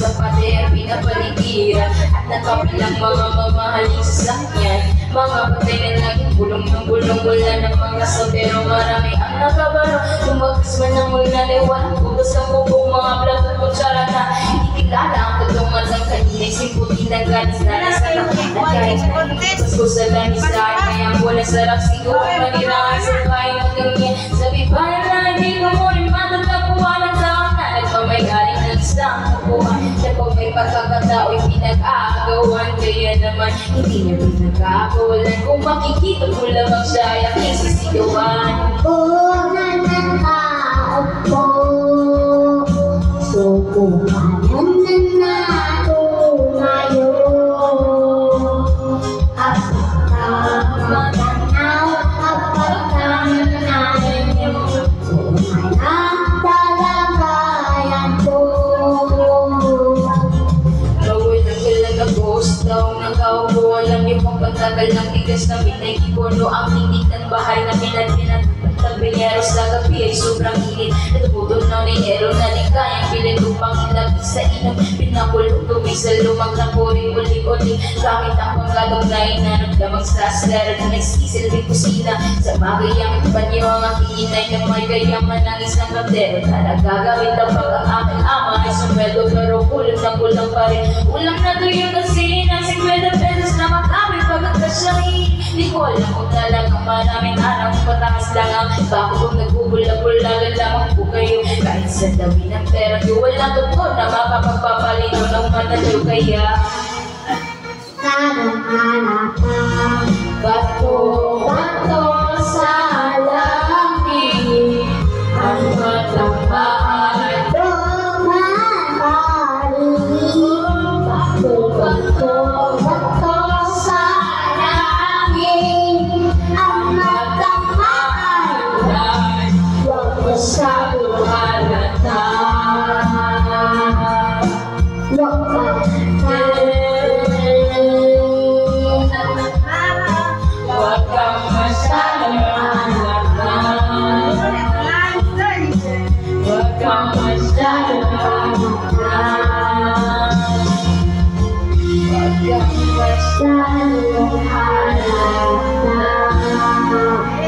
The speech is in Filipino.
sa pader, pinapaligiran at nakapilang mga mamahaling sasakyan. Mga patay na laging bulong ng bulong mula ng mga soltero, marami ang nakabaro. Lumagas man ang mula na walang putos ng bubong, mga plato at kutsara na hindi kilala ang tutungan ng kanina. Simputin ng galis na nasa nakahit ko sa langis dahil kaya wala sarap siguro manirahan sa kain ng ganyan. Sabi pa na hindi ko mo rin matatapuan ang taon na nagpamay-aring ng isang kukuhan. Siya pag may pagkakatao'y pinag-aagawan, kaya naman hindi niya pinag-aagawalan. Kung makikita mo lamang siya ay aking sisigawan. Una ng tao po, subukanan na nato ngayon. Apagkakatanaw, apagkakanaw niyo, umanang talagayan ko. Gawin ang galang na ghost daw ng kaubo. Alam niyo kung pagtagal ng tigas na pinag-ibono ang tinig ng bahay na pinag-pinag Tabineros na gabi ay sobrang init. Natubutol na ninero na di kayang bilhin upang ilagay sa inom. Pinakulong tubig sa lumang na kuring uli-uli. Gamit ang panggadong na inanap lamang strasler na nagsisilbing kusina. Sa bagay ang banyo ang aking inay na may gayaman ng isang kaptero. Talaga gawin tapag ang aking ama ay sumweldo pero kulang pa rin. Ulang na tuyo kasi ng 50 pesos na makami pagkakasyari. Di ko alam kung talagang maraming araw patakas lang ang bako kung nagbubula-bulagan lamang po kayo. Kahit sa dami ng pera ko, walang totoo na makapagpapalinaw ng manalo. Kaya Hanap-hanapan, bato sa langit, ang matamaan. Bato sa langit, ang matamaan. Huwag masyado halata. Huwag kang masyadong halata. Huwag kang masyadong halata. Huwag kang masyadong halata.